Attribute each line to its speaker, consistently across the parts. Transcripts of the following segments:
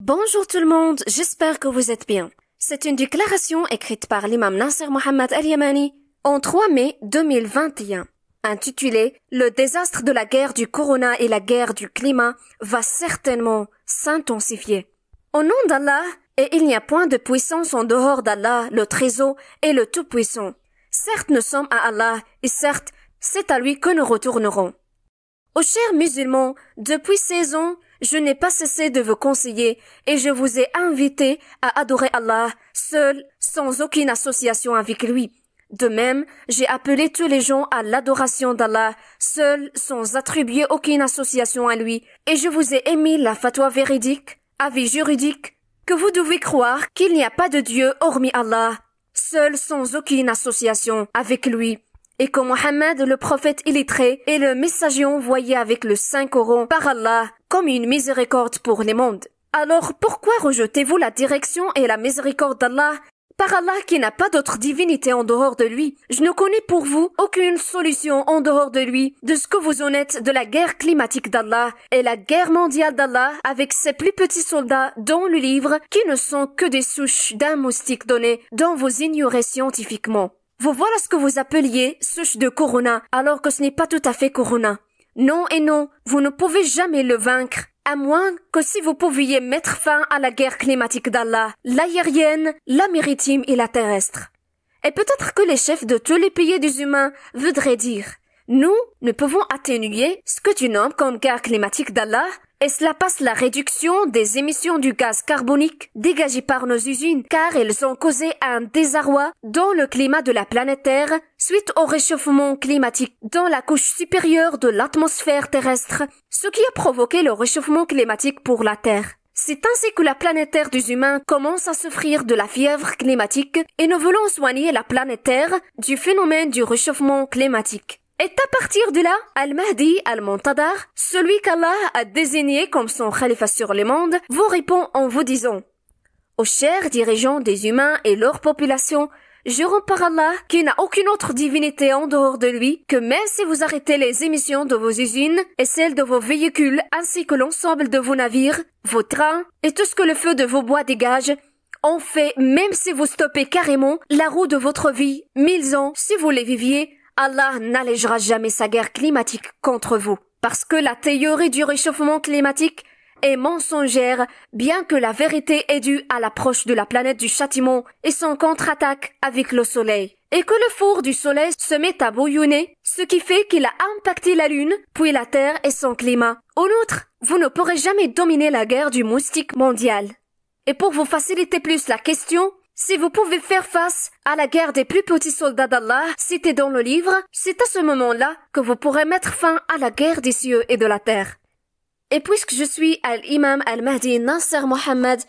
Speaker 1: Bonjour tout le monde, j'espère que vous êtes bien. C'est une déclaration écrite par l'imam Nasser Mohammed Al-Yamani en 3 mai 2021, intitulée « Le désastre de la guerre du corona et la guerre du climat va certainement s'intensifier. Au nom d'Allah, et il n'y a point de puissance en dehors d'Allah, le Très-Haut et le Tout-Puissant. Certes, nous sommes à Allah, et certes, c'est à lui que nous retournerons. Ô chers musulmans, depuis 16 ans, je n'ai pas cessé de vous conseiller et je vous ai invité à adorer Allah seul, sans aucune association avec lui. De même, j'ai appelé tous les gens à l'adoration d'Allah seul, sans attribuer aucune association à lui, et je vous ai émis la fatwa véridique, avis juridique, que vous devez croire qu'il n'y a pas de Dieu hormis Allah, seul sans aucune association avec lui. Et que Mohammed, le prophète illettré, est le messager envoyé avec le Saint-Coran par Allah comme une miséricorde pour les mondes. Alors pourquoi rejetez-vous la direction et la miséricorde d'Allah? Par Allah qui n'a pas d'autre divinité en dehors de lui, je ne connais pour vous aucune solution en dehors de lui, de ce que vous en êtes de la guerre climatique d'Allah et la guerre mondiale d'Allah avec ses plus petits soldats dans le livre qui ne sont que des souches d'un moustique donné dont vous ignorez scientifiquement. Vous voilà ce que vous appeliez souche de corona, alors que ce n'est pas tout à fait corona. Non et non, vous ne pouvez jamais le vaincre, à moins que si vous pouviez mettre fin à la guerre climatique d'Allah, l'aérienne, la maritime et la terrestre. Et peut-être que les chefs de tous les pays des humains voudraient dire, nous pouvons atténuer ce que tu nommes comme guerre climatique d'Allah, et cela passe la réduction des émissions du gaz carbonique dégagées par nos usines, car elles ont causé un désarroi dans le climat de la planète Terre suite au réchauffement climatique dans la couche supérieure de l'atmosphère terrestre, ce qui a provoqué le réchauffement climatique pour la Terre. C'est ainsi que la planète Terre des humains commence à souffrir de la fièvre climatique et nous voulons soigner la planète Terre du phénomène du réchauffement climatique. Et à partir de là, Al-Mahdi Al-Muntadar, celui qu'Allah a désigné comme son khalifa sur les mondes, vous répond en vous disant « Aux chers dirigeants des humains et leur population, jurons par Allah qu'il n'a aucune autre divinité en dehors de lui, que même si vous arrêtez les émissions de vos usines et celles de vos véhicules ainsi que l'ensemble de vos navires, vos trains et tout ce que le feu de vos bois dégage, en fait, même si vous stoppez carrément la roue de votre vie, 1000 ans, si vous les viviez, Allah n'allégera jamais sa guerre climatique contre vous, parce que la théorie du réchauffement climatique est mensongère, bien que la vérité est due à l'approche de la planète du châtiment et son contre-attaque avec le soleil, et que le four du soleil se met à bouillonner, ce qui fait qu'il a impacté la lune, puis la terre et son climat. En outre, vous ne pourrez jamais dominer la guerre du moustique mondial. Et pour vous faciliter plus la question, si vous pouvez faire face à la guerre des plus petits soldats d'Allah citée dans le livre, c'est à ce moment-là que vous pourrez mettre fin à la guerre des cieux et de la terre. Et puisque je suis l'imam Al-Mahdi Nasser Mohammed,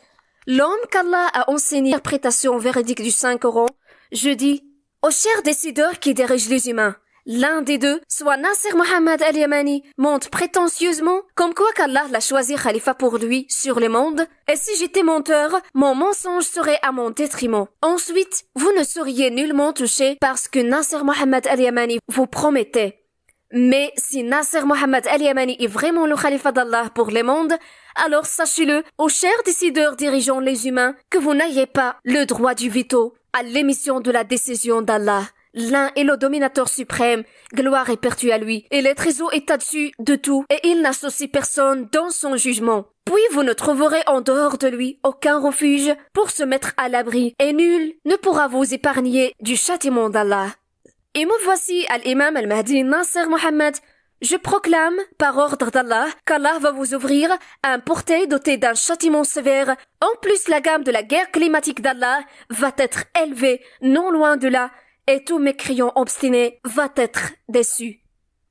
Speaker 1: l'homme qu'Allah a enseigné l'interprétation véridique du Saint-Coran, je dis aux chers décideurs qui dirigent les humains, l'un des deux, soit Nasser Mohammed Al-Yamani, monte prétentieusement comme quoi qu'Allah l'a choisi khalifa pour lui sur le monde, et si j'étais menteur, mon mensonge serait à mon détriment. Ensuite, vous ne seriez nullement touché par ce que Nasser Mohammed Al-Yamani vous promettait. Mais si Nasser Mohammed Al-Yamani est vraiment le khalifa d'Allah pour le monde, alors sachez-le, aux chers décideurs dirigeant les humains, que vous n'ayez pas le droit du veto à l'émission de la décision d'Allah. L'un est le dominateur suprême, gloire et perpétue à lui, et le trésor est au-dessus de tout, et il n'associe personne dans son jugement. Puis vous ne trouverez en dehors de lui aucun refuge pour se mettre à l'abri, et nul ne pourra vous épargner du châtiment d'Allah. Et me voici à l'imam Al-Mahdi Nasser Mohammed. Je proclame, par ordre d'Allah, qu'Allah va vous ouvrir un portail doté d'un châtiment sévère. En plus, la gamme de la guerre climatique d'Allah va être élevée, non loin de là, et tout mécréant obstiné va être déçu.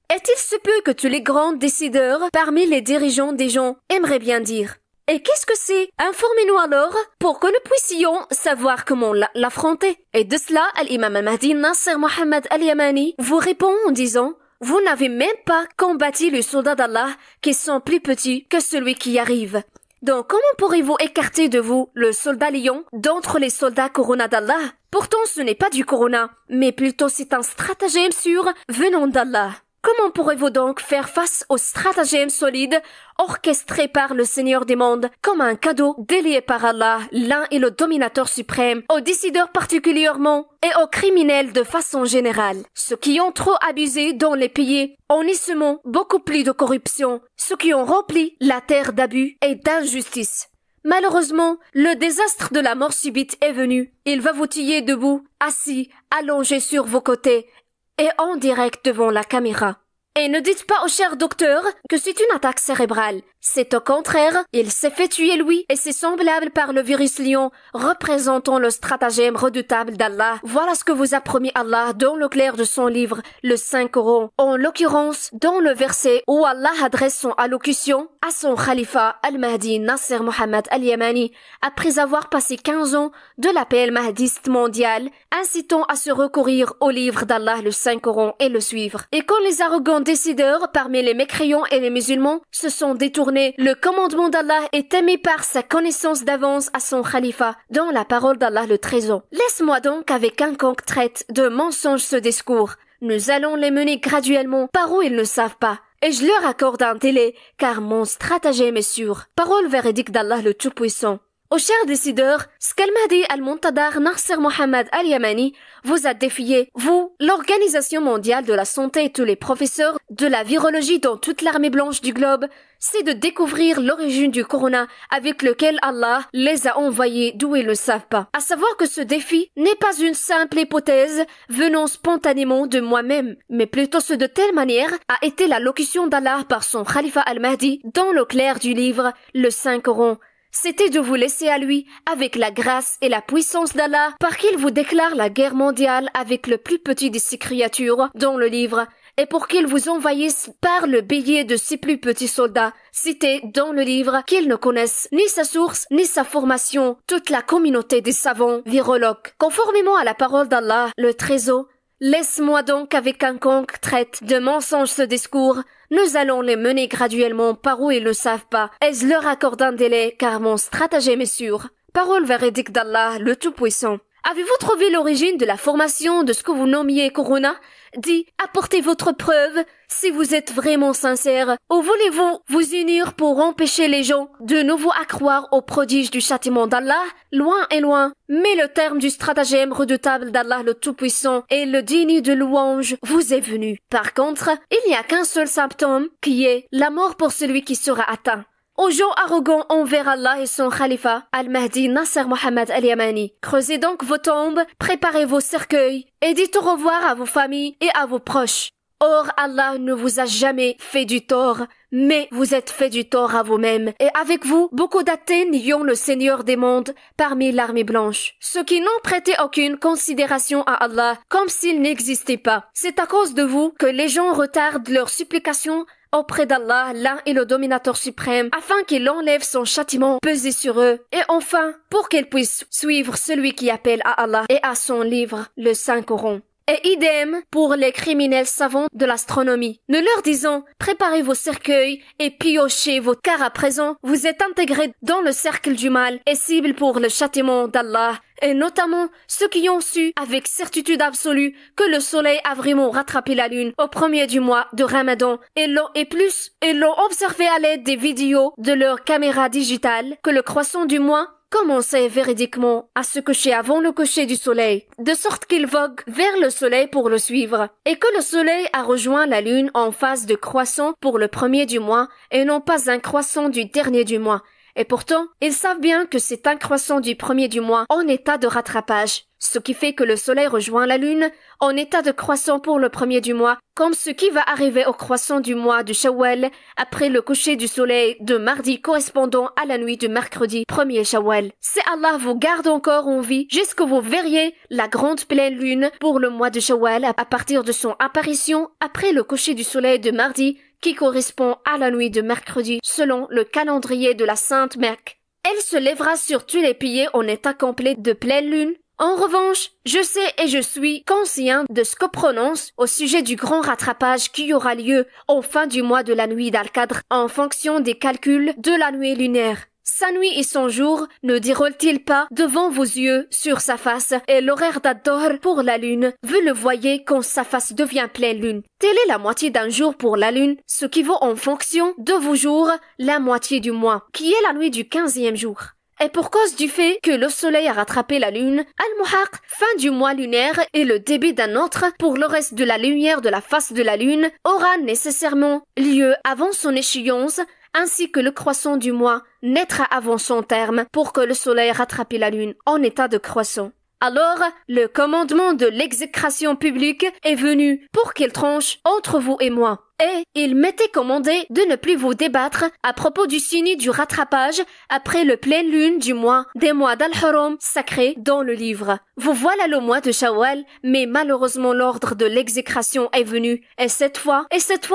Speaker 1: Est-il se peut que tous les grands décideurs parmi les dirigeants des gens aimeraient bien dire « Et qu'est-ce que c'est? Informez-nous alors pour que nous puissions savoir comment l'affronter. » Et de cela, l'imam Al-Mahdi Nasser Mohammed Al-Yamani vous répond en disant « Vous n'avez même pas combattu les soldats d'Allah qui sont plus petits que celui qui arrive. Donc comment pourrez-vous écarter de vous le soldat lion d'entre les soldats corona d'Allah? Pourtant ce n'est pas du corona, mais plutôt c'est un stratagème sûr venant d'Allah. » Comment pourrez-vous donc faire face aux stratagèmes solides orchestrés par le Seigneur des mondes comme un cadeau délié par Allah, l'un est le dominateur suprême, aux décideurs particulièrement et aux criminels de façon générale. Ceux qui ont trop abusé dans les pays en y semant beaucoup plus de corruption, ceux qui ont rempli la terre d'abus et d'injustice. Malheureusement, le désastre de la mort subite est venu. Il va vous tuer debout, assis, allongé sur vos côtés et en direct devant la caméra. Et ne dites pas au cher docteur que c'est une attaque cérébrale. C'est au contraire, il s'est fait tuer lui et c'est semblable par le virus lion représentant le stratagème redoutable d'Allah. Voilà ce que vous a promis Allah dans le clair de son livre, le Saint-Coran. En l'occurrence, dans le verset où Allah adresse son allocution à son khalifa Al-Mahdi Nasser Mohammed Al-Yamani après avoir passé 15 ans de l'appel mahdiste mondial, incitant à se recourir au livre d'Allah, le Saint-Coran et le suivre. Et quand les arrogants décideurs parmi les mécréants et les musulmans se sont détournés, le commandement d'Allah est émis par sa connaissance d'avance à son khalifa dans la parole d'Allah le Très-Haut. Laisse-moi donc avec quiconque traite de mensonge ce discours. Nous allons les mener graduellement par où ils ne savent pas. Et je leur accorde un délai, car mon stratagème est sûr. Parole véridique d'Allah le Tout-Puissant. Aux chers décideurs, ce qu'Al-Mahdi Al-Muntadar Nasser Mohammed Al-Yamani vous a défié, vous, l'Organisation mondiale de la santé et tous les professeurs de la virologie dans toute l'armée blanche du globe, c'est de découvrir l'origine du corona avec lequel Allah les a envoyés d'où ils ne savent pas. À savoir que ce défi n'est pas une simple hypothèse venant spontanément de moi-même, mais plutôt ce de telle manière a été l'allocution d'Allah par son khalifa Al-Mahdi dans le clair du livre, le Saint-Coran. C'était de vous laisser à lui, avec la grâce et la puissance d'Allah, par qu'il vous déclare la guerre mondiale avec le plus petit de ses créatures dans le livre, et pour qu'il vous envahisse par le billet de ses plus petits soldats, cités dans le livre qu'ils ne connaissent ni sa source, ni sa formation, toute la communauté des savants virologues. Conformément à la parole d'Allah, le Très-Haut, laisse-moi donc avec quiconque traite de mensonge ce discours. Nous allons les mener graduellement par où ils ne savent pas, et je leur accorde un délai, car mon stratagème est sûr. Parole véridique d'Allah, le Tout-Puissant. Avez-vous trouvé l'origine de la formation de ce que vous nommiez Corona? Dit, apportez votre preuve, si vous êtes vraiment sincère, ou voulez-vous vous unir pour empêcher les gens de nouveau à croire au prodige du châtiment d'Allah? Loin et loin, mais le terme du stratagème redoutable d'Allah le Tout-Puissant et le digne de louange vous est venu. Par contre, il n'y a qu'un seul symptôme, qui est la mort pour celui qui sera atteint. Aux gens arrogants envers Allah et son khalifa, Al-Mahdi Nasser Mohammed Al-Yamani, creusez donc vos tombes, préparez vos cercueils, et dites au revoir à vos familles et à vos proches. Or, Allah ne vous a jamais fait du tort, mais vous êtes fait du tort à vous-même, et avec vous, beaucoup d'athées niant le Seigneur des mondes parmi l'armée blanche. Ceux qui n'ont prêté aucune considération à Allah, comme s'il n'existait pas. C'est à cause de vous que les gens retardent leurs supplications auprès d'Allah, l'un est le dominateur suprême, afin qu'il enlève son châtiment pesé sur eux, et enfin, pour qu'ils puissent suivre celui qui appelle à Allah et à son livre, le Saint-Coran. Et idem pour les criminels savants de l'astronomie. Ne leur disons, préparez vos cercueils et piochez vos car à présent, vous êtes intégrés dans le cercle du mal et cible pour le châtiment d'Allah. Et notamment ceux qui ont su avec certitude absolue que le soleil a vraiment rattrapé la lune au premier du mois de Ramadan et l'ont observé à l'aide des vidéos de leur caméra digitale que le croissant du mois commençait véridiquement à se coucher avant le coucher du soleil, de sorte qu'il vogue vers le soleil pour le suivre, et que le soleil a rejoint la lune en phase de croissant pour le premier du mois et non pas un croissant du dernier du mois. Et pourtant, ils savent bien que c'est un croissant du premier du mois en état de rattrapage, ce qui fait que le soleil rejoint la lune en état de croissant pour le premier du mois, comme ce qui va arriver au croissant du mois de Shawwal après le coucher du soleil de mardi correspondant à la nuit du mercredi 1er Shawwal. Si Allah vous garde encore en vie jusque vous verriez la grande pleine lune pour le mois de Shawwal à partir de son apparition après le coucher du soleil de mardi qui correspond à la nuit de mercredi selon le calendrier de la Sainte Mecque. Elle se lèvera sur tous les piliers en état complet de pleine lune. En revanche, je sais et je suis conscient de ce que prononce au sujet du grand rattrapage qui aura lieu en fin du mois de la nuit d'Al-Qadr en fonction des calculs de la nuit lunaire. Sa nuit et son jour ne déroulent-ils pas devant vos yeux sur sa face, et l'horaire d'Ad-Dahr pour la lune, vous le voyez quand sa face devient pleine lune. Telle est la moitié d'un jour pour la lune, ce qui vaut en fonction de vos jours la moitié du mois, qui est la nuit du 15e jour. Et pour cause du fait que le soleil a rattrapé la lune, Al-Muhaq, fin du mois lunaire et le début d'un autre pour le reste de la lumière de la face de la lune aura nécessairement lieu avant son échéance, ainsi que le croissant du mois naîtra avant son terme pour que le soleil rattrape la lune en état de croissant. Alors, le commandement de l'exécration publique est venu pour qu'il tranche entre vous et moi. Et il m'était commandé de ne plus vous débattre à propos du signe du rattrapage après le pleine lune du mois des mois d'Al-Haram sacrés dans le livre. Vous voilà le mois de Shawwal, mais malheureusement l'ordre de l'exécration est venu, et cette fois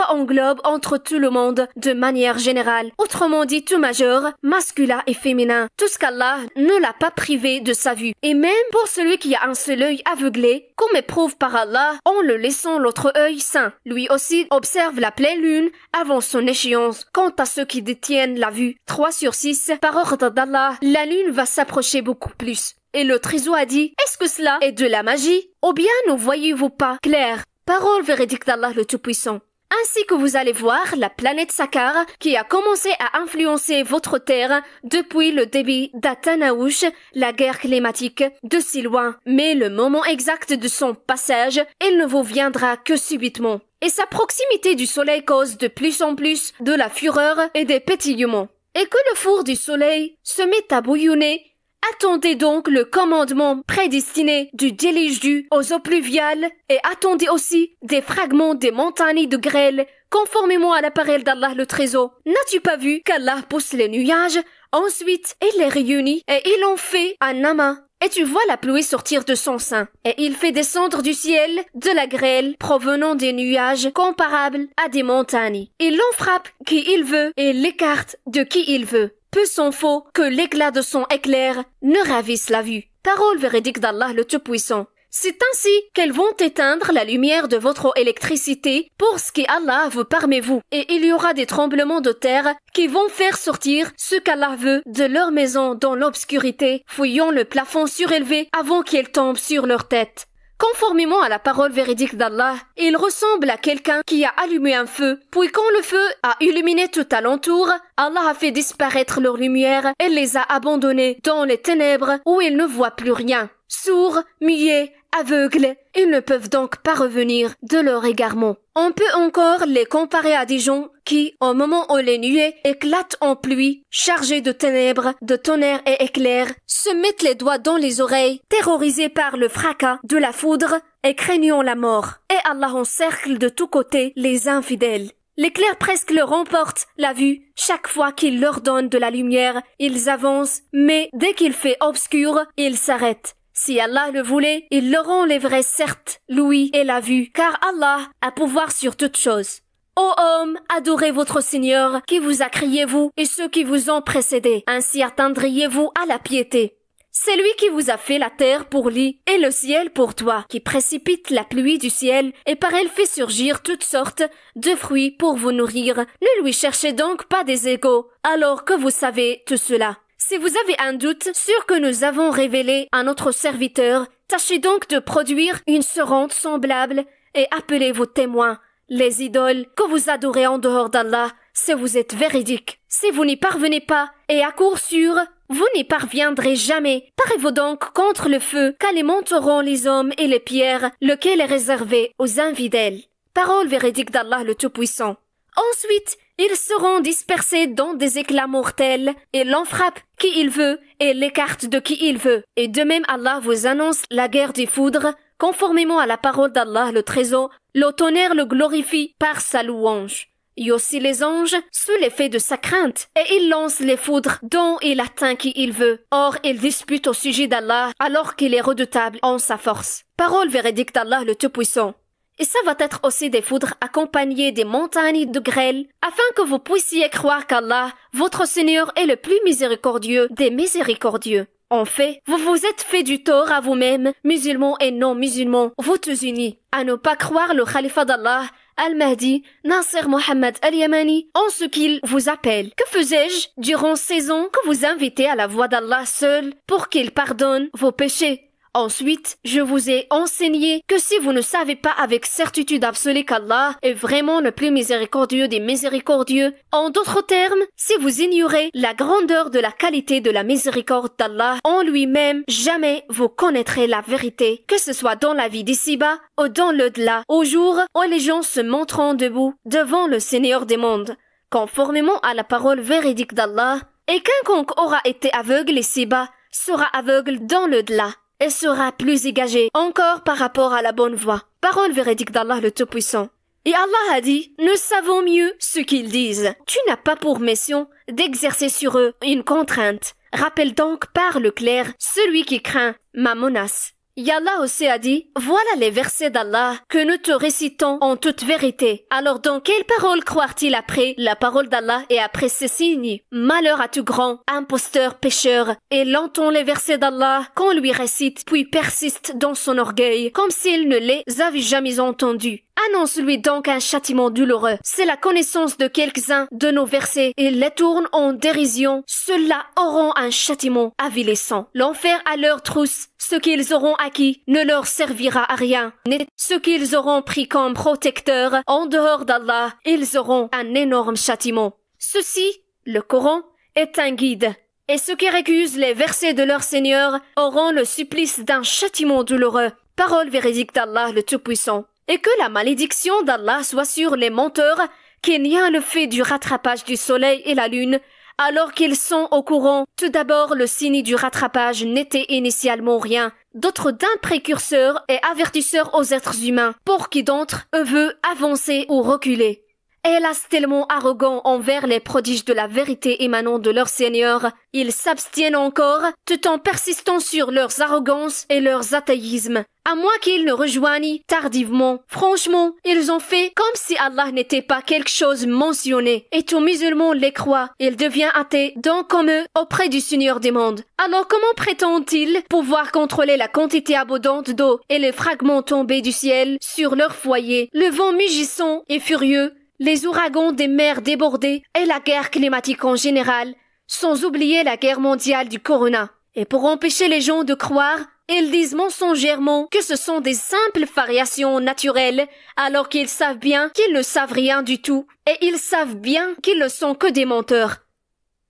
Speaker 1: englobe entre tout le monde de manière générale, autrement dit tout majeur, masculin et féminin, tout ce qu'Allah ne l'a pas privé de sa vue. Et même pour celui qui a un seul œil aveuglé, qu'on m'éprouve par Allah en le laissant l'autre œil sain. Lui aussi observe la pleine lune avant son échéance. Quant à ceux qui détiennent la vue 3 sur 6, par ordre d'Allah, la lune va s'approcher beaucoup plus. Et le trésor a dit, est-ce que cela est de la magie? Ou bien ne voyez-vous pas clair? Parole véridique d'Allah le Tout-Puissant. Ainsi que vous allez voir la planète Sakkar qui a commencé à influencer votre terre depuis le début d'Atanaouch, la guerre climatique, de si loin. Mais le moment exact de son passage, il ne vous viendra que subitement. Et sa proximité du soleil cause de plus en plus de la fureur et des pétillements. Et que le four du soleil se met à bouillonner. Attendez donc le commandement prédestiné du déluge dû aux eaux pluviales et attendez aussi des fragments des montagnes de grêle conformément à l'appareil d'Allah le Trésor. N'as-tu pas vu qu'Allah pousse les nuages, ensuite il les réunit et il en fait un amas? Et tu vois la pluie sortir de son sein, et il fait descendre du ciel de la grêle provenant des nuages comparables à des montagnes. Il en frappe qui il veut et l'écarte de qui il veut. Peu s'en faut que l'éclat de son éclair ne ravisse la vue. Parole véridique d'Allah le Tout-Puissant. C'est ainsi qu'elles vont éteindre la lumière de votre électricité pour ce qu'Allah veut parmi vous. Et il y aura des tremblements de terre qui vont faire sortir ce qu'Allah veut de leur maison dans l'obscurité, fouillant le plafond surélevé avant qu'il tombe sur leur tête. Conformément à la parole véridique d'Allah, il ressemble à quelqu'un qui a allumé un feu, puis quand le feu a illuminé tout alentour, Allah a fait disparaître leur lumière et les a abandonnés dans les ténèbres où ils ne voient plus rien. Sourds, muets, aveugles, ils ne peuvent donc pas revenir de leur égarement. On peut encore les comparer à des gens qui, au moment où les nuées éclatent en pluie, chargés de ténèbres, de tonnerre et éclairs, se mettent les doigts dans les oreilles, terrorisés par le fracas de la foudre et craignant la mort. Et Allah encercle de tous côtés les infidèles. L'éclair presque leur emporte la vue. Chaque fois qu'il leur donne de la lumière, ils avancent, mais dès qu'il fait obscur, ils s'arrêtent. Si Allah le voulait, il leur enlèverait certes l'ouïe et la vue, car Allah a pouvoir sur toutes choses. Ô hommes, adorez votre Seigneur qui vous a créé vous et ceux qui vous ont précédés, ainsi atteindriez-vous à la piété. C'est lui qui vous a fait la terre pour lit et le ciel pour toi, qui précipite la pluie du ciel et par elle fait surgir toutes sortes de fruits pour vous nourrir. Ne lui cherchez donc pas des égaux, alors que vous savez tout cela. Si vous avez un doute sur que nous avons révélé à notre serviteur, tâchez donc de produire une servante semblable et appelez vos témoins, les idoles que vous adorez en dehors d'Allah, si vous êtes véridiques. Si vous n'y parvenez pas, et à coup sûr, vous n'y parviendrez jamais. Parez-vous donc contre le feu qu'alimenteront les hommes et les pierres, lequel est réservé aux infidèles. Parole véridique d'Allah le Tout-Puissant. Ensuite, ils seront dispersés dans des éclats mortels, et l'on frappe qui il veut, et l'écarte de qui il veut. Et de même Allah vous annonce la guerre des foudres, conformément à la parole d'Allah le Trésor, le tonnerre le glorifie par sa louange. Et aussi les anges, sous l'effet de sa crainte, et il lance les foudres dont il atteint qui il veut. Or, il dispute au sujet d'Allah, alors qu'il est redoutable en sa force. Parole véridique d'Allah le Tout-Puissant. Et ça va être aussi des foudres accompagnées des montagnes de grêle, afin que vous puissiez croire qu'Allah, votre Seigneur, est le plus miséricordieux des miséricordieux. En fait, vous vous êtes fait du tort à vous-même, musulmans et non musulmans, vous tous unis, à ne pas croire le khalifa d'Allah, Al-Mahdi, Nasser Mohammed Al-Yamani, en ce qu'il vous appelle. Que faisais-je durant 16 ans que vous invitez à la voie d'Allah seul pour qu'il pardonne vos péchés? Ensuite, je vous ai enseigné que si vous ne savez pas avec certitude absolue qu'Allah est vraiment le plus miséricordieux des miséricordieux, en d'autres termes, si vous ignorez la grandeur de la qualité de la miséricorde d'Allah en lui-même, jamais vous connaîtrez la vérité, que ce soit dans la vie d'ici-bas ou dans l'au-delà, au jour où les gens se montreront debout devant le Seigneur des mondes, conformément à la parole véridique d'Allah, et quiconque aura été aveugle ici-bas sera aveugle dans l'au-delà. Et sera plus égagé encore par rapport à la bonne voie. Parole véridique d'Allah le Tout-Puissant. Et Allah a dit, nous savons mieux ce qu'ils disent. Tu n'as pas pour mission d'exercer sur eux une contrainte. Rappelle donc par le clair celui qui craint ma menace. Et Allah aussi a dit, voilà les versets d'Allah que nous te récitons en toute vérité. Alors dans quelle parole croire-t-il après la parole d'Allah et après ces signes? Malheur à tout grand, imposteur, pécheur, et l'entend les versets d'Allah qu'on lui récite, puis persiste dans son orgueil, comme s'il ne les avait jamais entendus. Annonce-lui donc un châtiment douloureux. C'est la connaissance de quelques-uns de nos versets. Ils les tournent en dérision. Ceux-là auront un châtiment avilissant. L'enfer à leur trousse. Ce qu'ils auront acquis ne leur servira à rien. Ce qu'ils auront pris comme protecteur en dehors d'Allah, ils auront un énorme châtiment. Ceci, le Coran, est un guide. Et ceux qui récusent les versets de leur Seigneur auront le supplice d'un châtiment douloureux. Parole véridique d'Allah le Tout-Puissant. Et que la malédiction d'Allah soit sur les menteurs qui nient le fait du rattrapage du soleil et la lune, alors qu'ils sont au courant. Tout d'abord, le signe du rattrapage n'était initialement rien d'autre d'un précurseur et avertisseur aux êtres humains, pour qui d'entre eux veut avancer ou reculer. Hélas, tellement arrogants envers les prodiges de la vérité émanant de leur Seigneur, ils s'abstiennent encore, tout en persistant sur leurs arrogances et leurs athéismes. À moins qu'ils ne rejoignent tardivement. Franchement, ils ont fait comme si Allah n'était pas quelque chose mentionné. Et tout musulman les croit. Il devient athée, donc comme eux, auprès du Seigneur des mondes. Alors comment prétendent-ils pouvoir contrôler la quantité abondante d'eau et les fragments tombés du ciel sur leur foyer, le vent mugissant et furieux, les ouragans des mers débordées et la guerre climatique en général, sans oublier la guerre mondiale du corona? Et pour empêcher les gens de croire, ils disent mensongèrement que ce sont des simples variations naturelles, alors qu'ils savent bien qu'ils ne savent rien du tout, et ils savent bien qu'ils ne sont que des menteurs.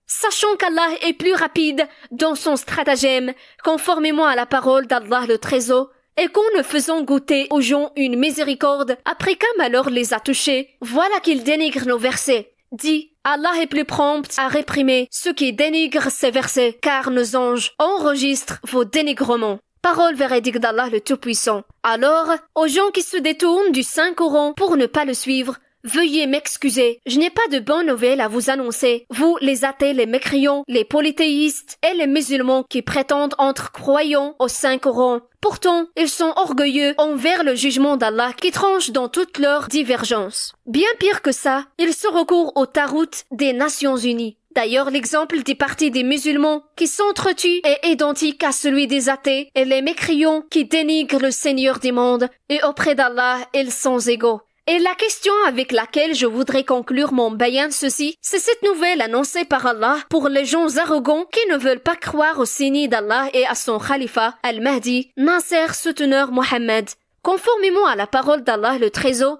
Speaker 1: Sachant qu'Allah est plus rapide dans son stratagème, conformément à la parole d'Allah le Très-Haut, et qu'en ne faisant goûter aux gens une miséricorde après qu'un malheur les a touchés, voilà qu'il dénigre nos versets. Dit, Allah est plus prompt à réprimer ceux qui dénigrent ces versets, car nos anges enregistrent vos dénigrements. Parole véridique d'Allah le Tout-Puissant. Alors, aux gens qui se détournent du Saint-Coran pour ne pas le suivre, veuillez m'excuser, je n'ai pas de bonnes nouvelles à vous annoncer. Vous, les athées, les mécréants, les polythéistes et les musulmans qui prétendent être croyants au Saint-Coran. Pourtant, ils sont orgueilleux envers le jugement d'Allah qui tranche dans toutes leurs divergences. Bien pire que ça, ils se recourent au tarout des Nations Unies. D'ailleurs, l'exemple des partis des musulmans qui s'entretuent est identique à celui des athées et les mécréants qui dénigrent le Seigneur des mondes, et auprès d'Allah, ils sont égaux. Et la question avec laquelle je voudrais conclure mon bayan ceci, c'est cette nouvelle annoncée par Allah pour les gens arrogants qui ne veulent pas croire au signe d'Allah et à son khalifa, Al-Mahdi, Nasser souteneur Mohammed. Conformément à la parole d'Allah le Très-Haut,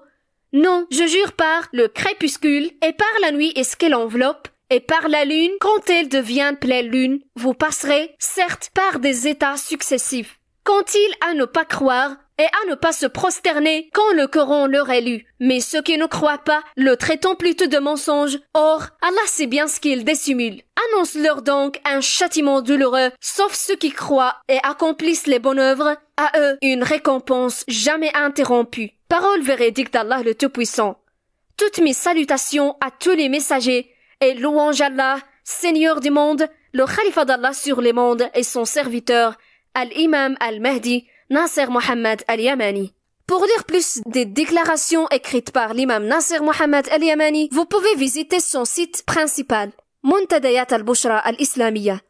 Speaker 1: non, je jure par le crépuscule et par la nuit et ce qu'elle enveloppe, et par la lune quand elle devient pleine lune, vous passerez, certes, par des états successifs. Qu'ont-ils à ne pas croire et à ne pas se prosterner quand le Coran leur est lu? Mais ceux qui ne croient pas le traitant plutôt de mensonge. Or, Allah sait bien ce qu'ils dissimulent. Annonce-leur donc un châtiment douloureux, sauf ceux qui croient et accomplissent les bonnes œuvres, à eux une récompense jamais interrompue. Parole véridique d'Allah le Tout-Puissant. Toutes mes salutations à tous les messagers et louange Allah, Seigneur du monde, le khalifa d'Allah sur les mondes et son serviteur, Al-Imam Al-Mahdi, Nasser Mohammed Al-Yamani. Pour lire plus des déclarations écrites par l'imam Nasser Mohammed Al-Yamani, vous pouvez visiter son site principal, Muntadayat al-Bushra al-Islamiyya.